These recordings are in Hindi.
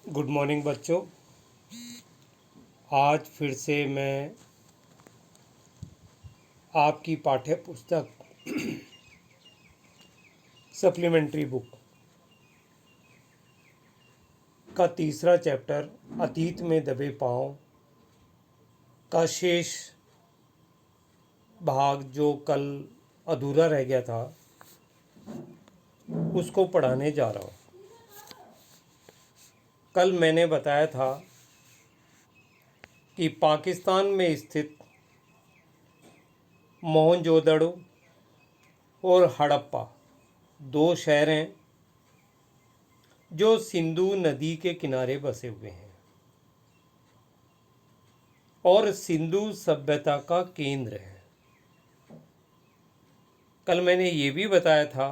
गुड मॉर्निंग बच्चों। आज फिर से मैं आपकी पाठ्य पुस्तक सप्लीमेंट्री बुक का तीसरा चैप्टर अतीत में दबे पांव का शेष भाग जो कल अधूरा रह गया था उसको पढ़ाने जा रहा हूँ। कल मैंने बताया था कि पाकिस्तान में स्थित मोहनजोदड़ो और हड़प्पा दो शहर हैं जो सिंधु नदी के किनारे बसे हुए हैं और सिंधु सभ्यता का केंद्र है। कल मैंने ये भी बताया था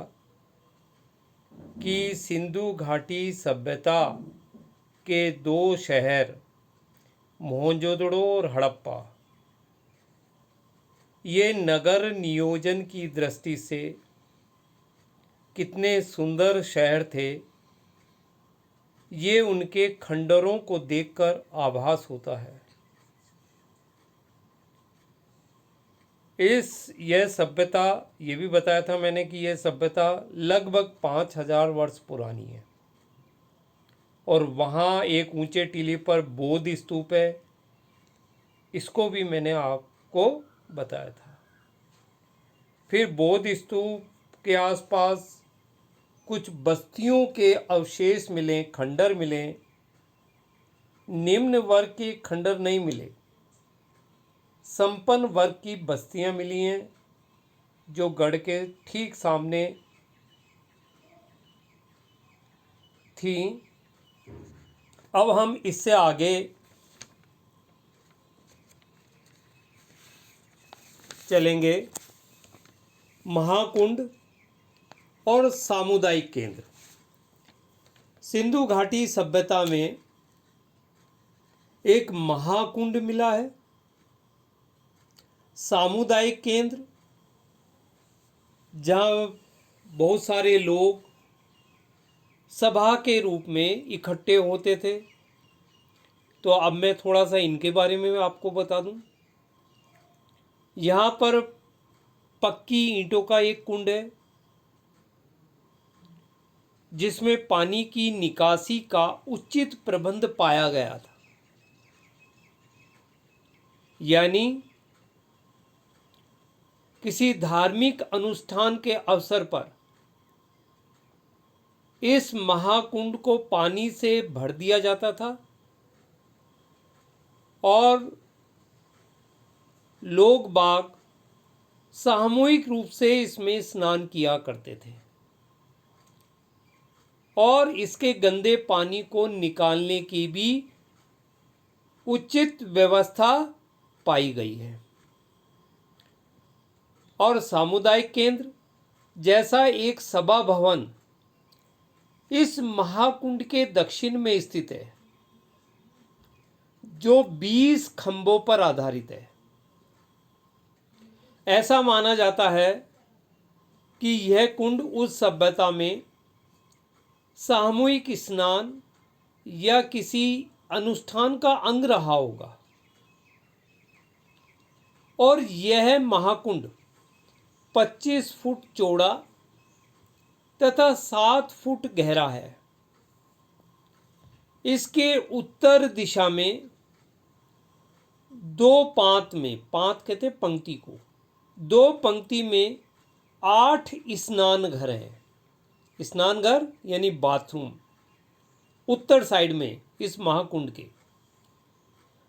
कि सिंधु घाटी सभ्यता के दो शहर मोहनजोदड़ो और हड़प्पा ये नगर नियोजन की दृष्टि से कितने सुंदर शहर थे, ये उनके खंडरों को देखकर आभास होता है। यह सभ्यता, ये भी बताया था मैंने कि यह सभ्यता लगभग 5000 वर्ष पुरानी है और वहाँ एक ऊंचे टीले पर बौद्ध स्तूप है, इसको भी मैंने आपको बताया था। फिर बौद्ध स्तूप के आसपास कुछ बस्तियों के अवशेष मिले, खंडर मिले। निम्न वर्ग के खंडर नहीं मिले, संपन्न वर्ग की बस्तियां मिली हैं जो गढ़ के ठीक सामने थी। अब हम इससे आगे चलेंगे। महाकुंड और सामुदायिक केंद्र। सिंधु घाटी सभ्यता में एक महाकुंड मिला है। सामुदायिक केंद्र, जहाँ बहुत सारे लोग सभा के रूप में इकट्ठे होते थे। तो अब मैं थोड़ा सा इनके बारे में आपको बता दूं। यहाँ पर पक्की ईंटों का एक कुंड है जिसमें पानी की निकासी का उचित प्रबंध पाया गया था। यानी किसी धार्मिक अनुष्ठान के अवसर पर इस महाकुंड को पानी से भर दिया जाता था और लोग बाग सामूहिक रूप से इसमें स्नान किया करते थे और इसके गंदे पानी को निकालने की भी उचित व्यवस्था पाई गई है। और सामुदायिक केंद्र जैसा एक सभा भवन इस महाकुंड के दक्षिण में स्थित है जो 20 खंभों पर आधारित है। ऐसा माना जाता है कि यह कुंड उस सभ्यता में सामूहिक स्नान या किसी अनुष्ठान का अंग रहा होगा और यह महाकुंड 25 फुट चौड़ा तथा 7 फुट गहरा है। इसके उत्तर दिशा में दो पांत में, पांत कहते पंक्ति को, दो पंक्ति में 8 स्नान घर हैं। स्नान घर यानी बाथरूम उत्तर साइड में इस महाकुंड के,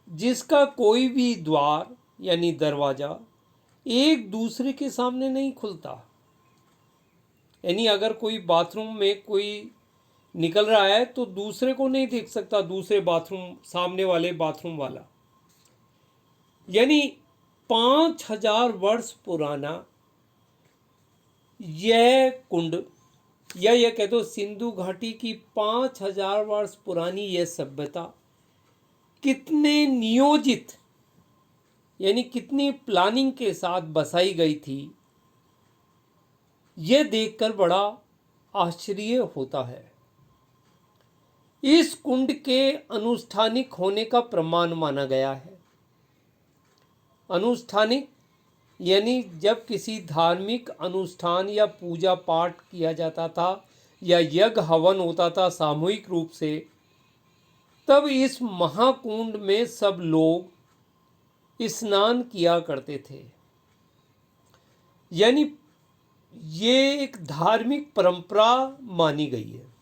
जिसका कोई भी द्वार यानी दरवाजा एक दूसरे के सामने नहीं खुलता। यानी अगर कोई बाथरूम में कोई निकल रहा है तो दूसरे को नहीं देख सकता, दूसरे बाथरूम, सामने वाले बाथरूम वाला। यानी 5000 वर्ष पुराना यह कुंड, या यह कह दो सिंधु घाटी की 5000 वर्ष पुरानी यह सभ्यता कितने नियोजित यानी कितनी प्लानिंग के साथ बसाई गई थी, यह देखकर बड़ा आश्चर्य होता है। इस कुंड के अनुष्ठानिक होने का प्रमाण माना गया है। अनुष्ठानिक यानी जब किसी धार्मिक अनुष्ठान या पूजा पाठ किया जाता था या यज्ञ हवन होता था सामूहिक रूप से, तब इस महाकुंड में सब लोग स्नान किया करते थे। यानी ये एक धार्मिक परंपरा मानी गई है।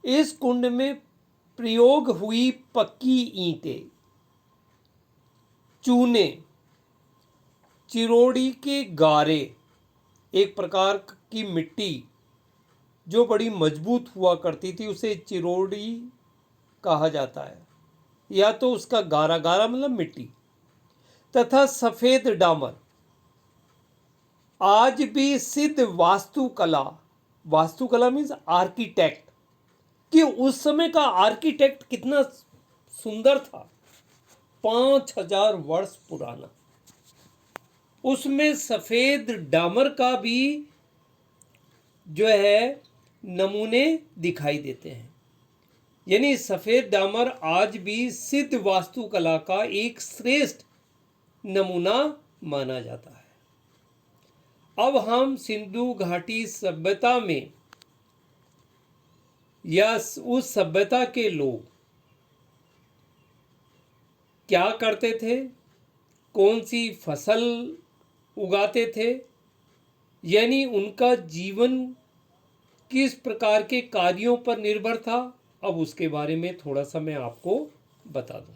इस कुंड में प्रयोग हुई पक्की ईंटें, चूने, चिरोड़ी के गारे, एक प्रकार की मिट्टी जो बड़ी मजबूत हुआ करती थी उसे चिरोड़ी कहा जाता है, या तो उसका गारा, गारा मतलब मिट्टी, तथा सफेद डामर आज भी सिद्ध वास्तुकला, वास्तुकला मीन्स आर्किटेक्ट, कि उस समय का आर्किटेक्ट कितना सुंदर था, 5000 वर्ष पुराना। उसमें सफेद डामर का भी जो है नमूने दिखाई देते हैं। यानी सफेद डामर आज भी सिद्ध वास्तुकला का एक श्रेष्ठ नमूना माना जाता है। अब हम सिंधु घाटी सभ्यता में या उस सभ्यता के लोग क्या करते थे, कौन सी फसल उगाते थे, यानी उनका जीवन किस प्रकार के कार्यों पर निर्भर था, अब उसके बारे में थोड़ा सा मैं आपको बता दूं।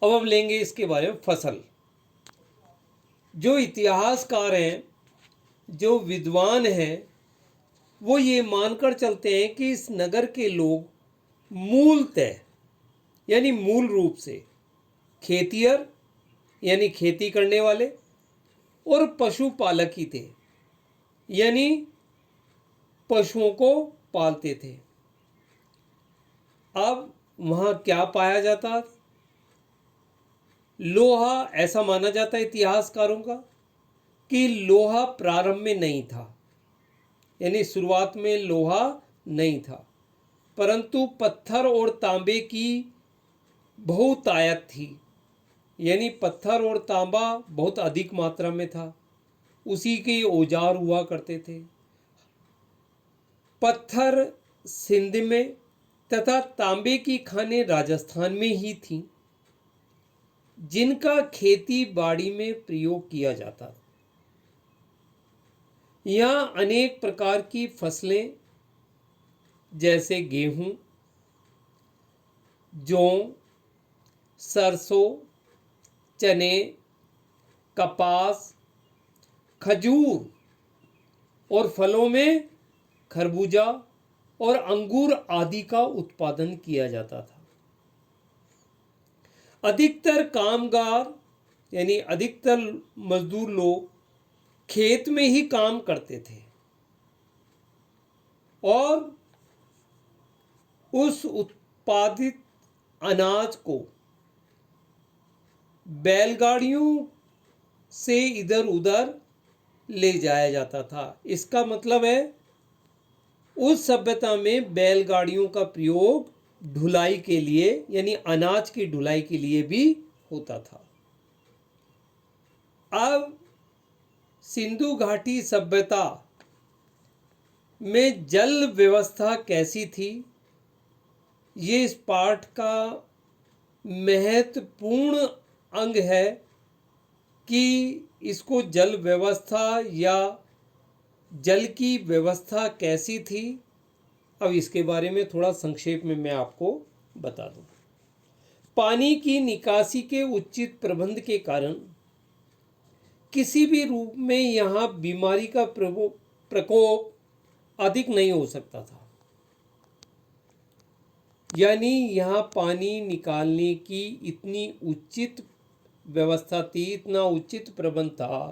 अब हम लेंगे इसके बारे में फसल। जो इतिहासकार हैं, जो विद्वान हैं, वो ये मानकर चलते हैं कि इस नगर के लोग मूलतः यानी मूल रूप से खेतियर यानी खेती करने वाले और पशुपालक ही थे, यानी पशुओं को पालते थे। अब वहाँ क्या पाया जाता? लोहा, ऐसा माना जाता है इतिहासकारों का कि लोहा प्रारंभ में नहीं था, यानी शुरुआत में लोहा नहीं था, परंतु पत्थर और तांबे की बहुतायत थी, यानी पत्थर और तांबा बहुत अधिक मात्रा में था, उसी के औजार हुआ करते थे। पत्थर सिंध में तथा तांबे की खानें राजस्थान में ही थीं, जिनका खेती बाड़ी में प्रयोग किया जाता था। यहाँ अनेक प्रकार की फसलें जैसे गेहूं, जौ, सरसों, चने, कपास, खजूर और फलों में खरबूजा और अंगूर आदि का उत्पादन किया जाता था। अधिकतर कामगार यानी अधिकतर मजदूर लोग खेत में ही काम करते थे और उस उत्पादित अनाज को बैलगाड़ियों से इधर उधर ले जाया जाता था। इसका मतलब है उस सभ्यता में बैलगाड़ियों का प्रयोग ढुलाई के लिए यानी अनाज की ढुलाई के लिए भी होता था। अब सिंधु घाटी सभ्यता में जल व्यवस्था कैसी थी, ये इस पाठ का महत्वपूर्ण अंग है कि इसको जल व्यवस्था या जल की व्यवस्था कैसी थी। अब इसके बारे में थोड़ा संक्षेप में मैं आपको बता दूं। पानी की निकासी के उचित प्रबंध के कारण किसी भी रूप में यहाँ बीमारी का प्रकोप अधिक नहीं हो सकता था, यानी यहाँ पानी निकालने की इतनी उचित व्यवस्था थी, इतना उचित प्रबंध था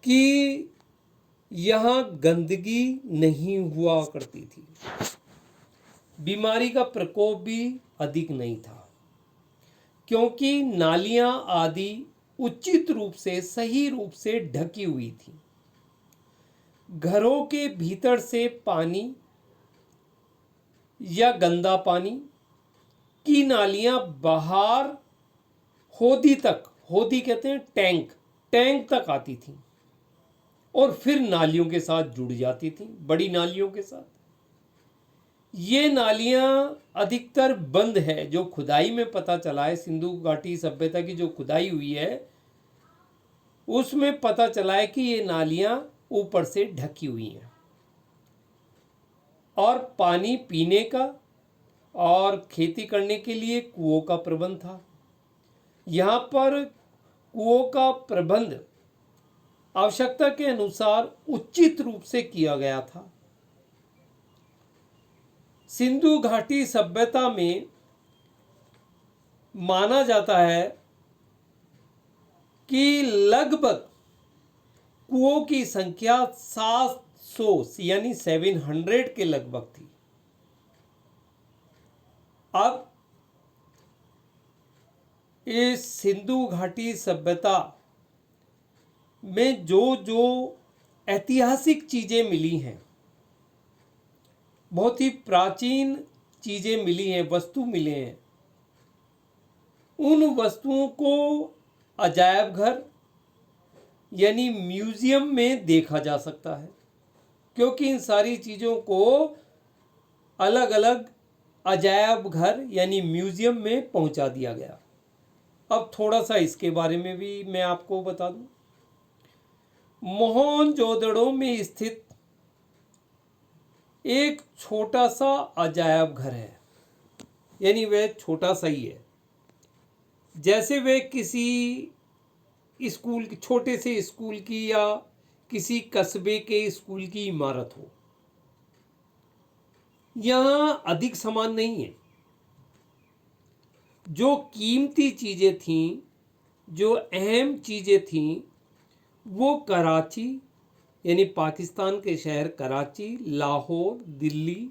कि यहाँ गंदगी नहीं हुआ करती थी, बीमारी का प्रकोप भी अधिक नहीं था, क्योंकि नालियाँ आदि उचित रूप से सही रूप से ढकी हुई थी। घरों के भीतर से पानी या गंदा पानी की नालियां बाहर होदी तक, होदी कहते हैं टैंक, टैंक तक आती थी और फिर नालियों के साथ जुड़ जाती थी, बड़ी नालियों के साथ। ये नालियां अधिकतर बंद है। जो खुदाई में पता चला है, सिंधु घाटी सभ्यता की जो खुदाई हुई है उसमें पता चला है कि ये नालियां ऊपर से ढकी हुई हैं और पानी पीने का और खेती करने के लिए कुओं का प्रबंध था। यहाँ पर कुओं का प्रबंध आवश्यकता के अनुसार उचित रूप से किया गया था। सिंधु घाटी सभ्यता में माना जाता है कि लगभग कुओं की संख्या 700 यानी 700 के लगभग थी। अब इस सिंधु घाटी सभ्यता में जो जो ऐतिहासिक चीजें मिली हैं, बहुत ही प्राचीन चीजें मिली हैं, वस्तु मिले हैं, उन वस्तुओं को अजायब घर यानी म्यूजियम में देखा जा सकता है, क्योंकि इन सारी चीज़ों को अलग अलग अजायब घर यानी म्यूजियम में पहुंचा दिया गया। अब थोड़ा सा इसके बारे में भी मैं आपको बता दूं। मोहनजोदड़ो में स्थित एक छोटा सा अजायब घर है, यानी वह छोटा सा ही है, जैसे वह किसी स्कूल, छोटे से स्कूल की या किसी कस्बे के स्कूल की इमारत हो। यहां अधिक सामान नहीं है। जो कीमती चीजें थीं, जो अहम चीजें थीं, वो कराची यानी पाकिस्तान के शहर कराची, लाहौर, दिल्ली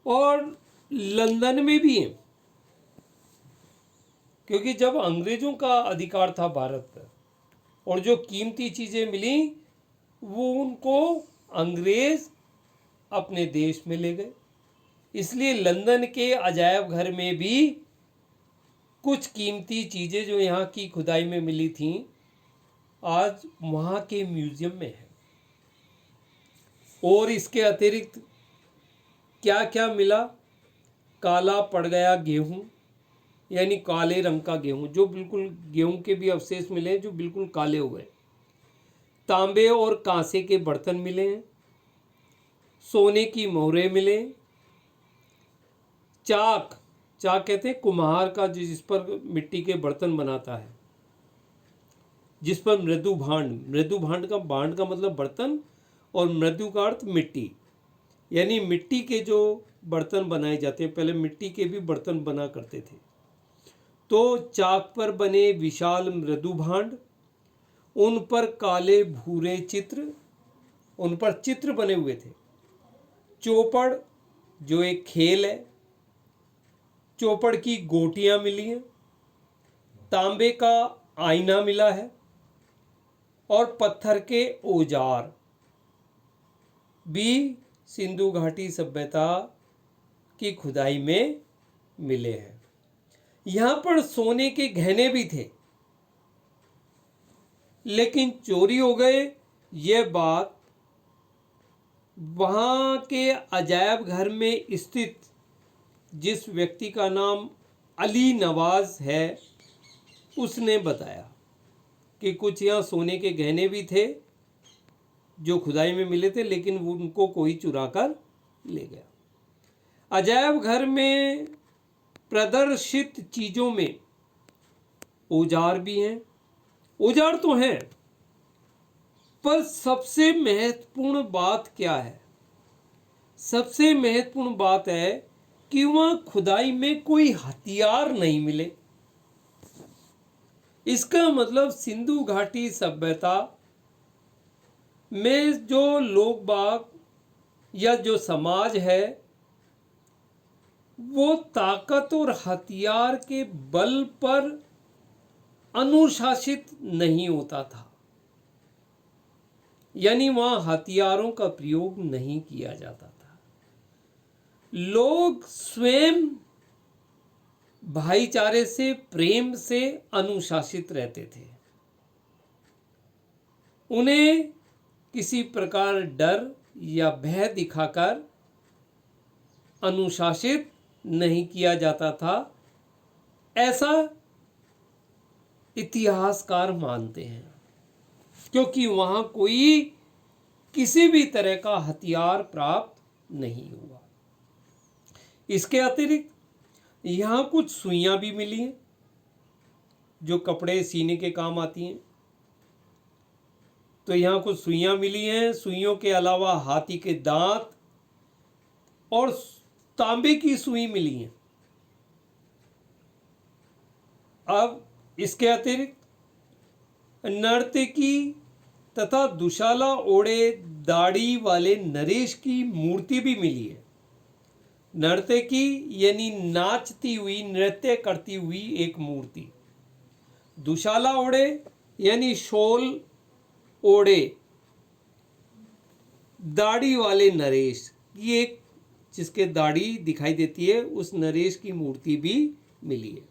और लंदन में भी हैं, क्योंकि जब अंग्रेजों का अधिकार था भारत पर और जो कीमती चीजें मिली वो उनको अंग्रेज अपने देश में ले गए। इसलिए लंदन के अजायब घर में भी कुछ कीमती चीजें जो यहाँ की खुदाई में मिली थीं आज वहाँ के म्यूजियम में है। और इसके अतिरिक्त क्या क्या मिला? काला पड़ गया गेहूँ, यानी काले रंग का गेहूँ, जो बिल्कुल गेहूँ के भी अवशेष मिले हैं जो बिल्कुल काले हो गए। तांबे और कांसे के बर्तन मिले हैं, सोने की मोहरें मिले, चाक, चाक कहते हैं कुम्हार का जिस पर मिट्टी के बर्तन बनाता है, जिस पर मृदु भांड, मृदु भांड का, भांड का मतलब बर्तन और मृदु का अर्थ मिट्टी, यानी मिट्टी के जो बर्तन बनाए जाते हैं, पहले मिट्टी के भी बर्तन बना करते थे। तो चाक पर बने विशाल मृदु भांड, उन पर काले भूरे चित्र, उन पर चित्र बने हुए थे। चौपड़ जो एक खेल है, चौपड़ की गोटियां मिली हैं, तांबे का आईना मिला है और पत्थर के औजार भी सिंधु घाटी सभ्यता की खुदाई में मिले हैं। यहाँ पर सोने के गहने भी थे, लेकिन चोरी हो गए। यह बात वहाँ के अजायब घर में स्थित जिस व्यक्ति का नाम अली नवाज है, उसने बताया कि कुछ यहाँ सोने के गहने भी थे जो खुदाई में मिले थे, लेकिन उनको कोई चुरा कर ले गया। अजायब घर में प्रदर्शित चीज़ों में औजार भी हैं, औजार तो हैं, पर सबसे महत्वपूर्ण बात क्या है? सबसे महत्वपूर्ण बात है कि वहाँ खुदाई में कोई हथियार नहीं मिले। इसका मतलब सिंधु घाटी सभ्यता में जो लोग बाग या जो समाज है वो ताकत और हथियार के बल पर अनुशासित नहीं होता था, यानी वहाँ हथियारों का प्रयोग नहीं किया जाता था। लोग स्वयं भाईचारे से, प्रेम से अनुशासित रहते थे। उन्हें किसी प्रकार डर या भय दिखाकर अनुशासित नहीं किया जाता था, ऐसा इतिहासकार मानते हैं, क्योंकि वहां कोई किसी भी तरह का हथियार प्राप्त नहीं हुआ। इसके अतिरिक्त यहाँ कुछ सुइयां भी मिली हैं जो कपड़े सीने के काम आती हैं। तो यहाँ कुछ सुइयां मिली हैं। सुइयों के अलावा हाथी के दांत और तांबे की सुई मिली हैं। अब इसके अतिरिक्त नर्तकी तथा दुशाला ओढ़े दाढ़ी वाले नरेश की मूर्ति भी मिली है। नर्तकी यानी नाचती हुई, नृत्य करती हुई एक मूर्ति। दुशाला ओढ़े यानी शोल ओढ़े दाढ़ी वाले नरेश, ये एक जिसके दाढ़ी दिखाई देती है, उस नरेश की मूर्ति भी मिली है।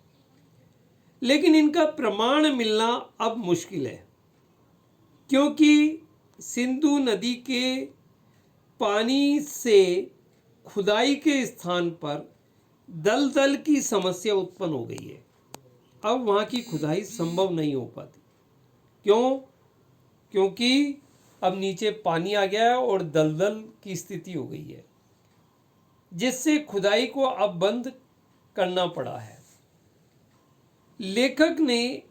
लेकिन इनका प्रमाण मिलना अब मुश्किल है, क्योंकि सिंधु नदी के पानी से खुदाई के स्थान पर दलदल की समस्या उत्पन्न हो गई है। अब वहाँ की खुदाई संभव नहीं हो पाती। क्यों? क्योंकि अब नीचे पानी आ गया है और दलदल की स्थिति हो गई है, जिससे खुदाई को अब बंद करना पड़ा है। लेखक ने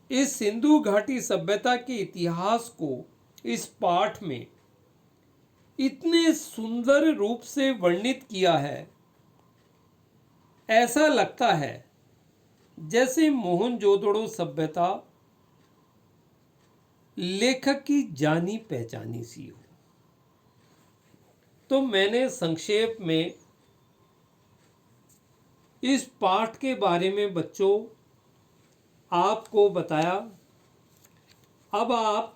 इस सिंधु घाटी सभ्यता के इतिहास को इस पाठ में इतने सुंदर रूप से वर्णित किया है, ऐसा लगता है जैसे मोहनजोदड़ो सभ्यता लेखक की जानी पहचानी सी हो। तो मैंने संक्षेप में इस पाठ के बारे में बच्चों आपको बताया। अब आप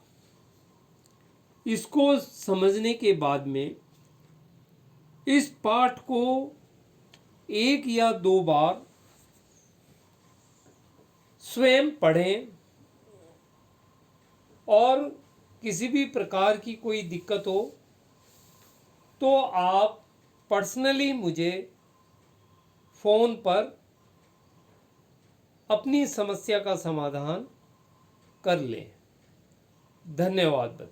इसको समझने के बाद में इस पाठ को 1 या 2 बार स्वयं पढ़ें, और किसी भी प्रकार की कोई दिक्कत हो तो आप पर्सनली मुझे फ़ोन पर अपनी समस्या का समाधान कर लें। धन्यवाद।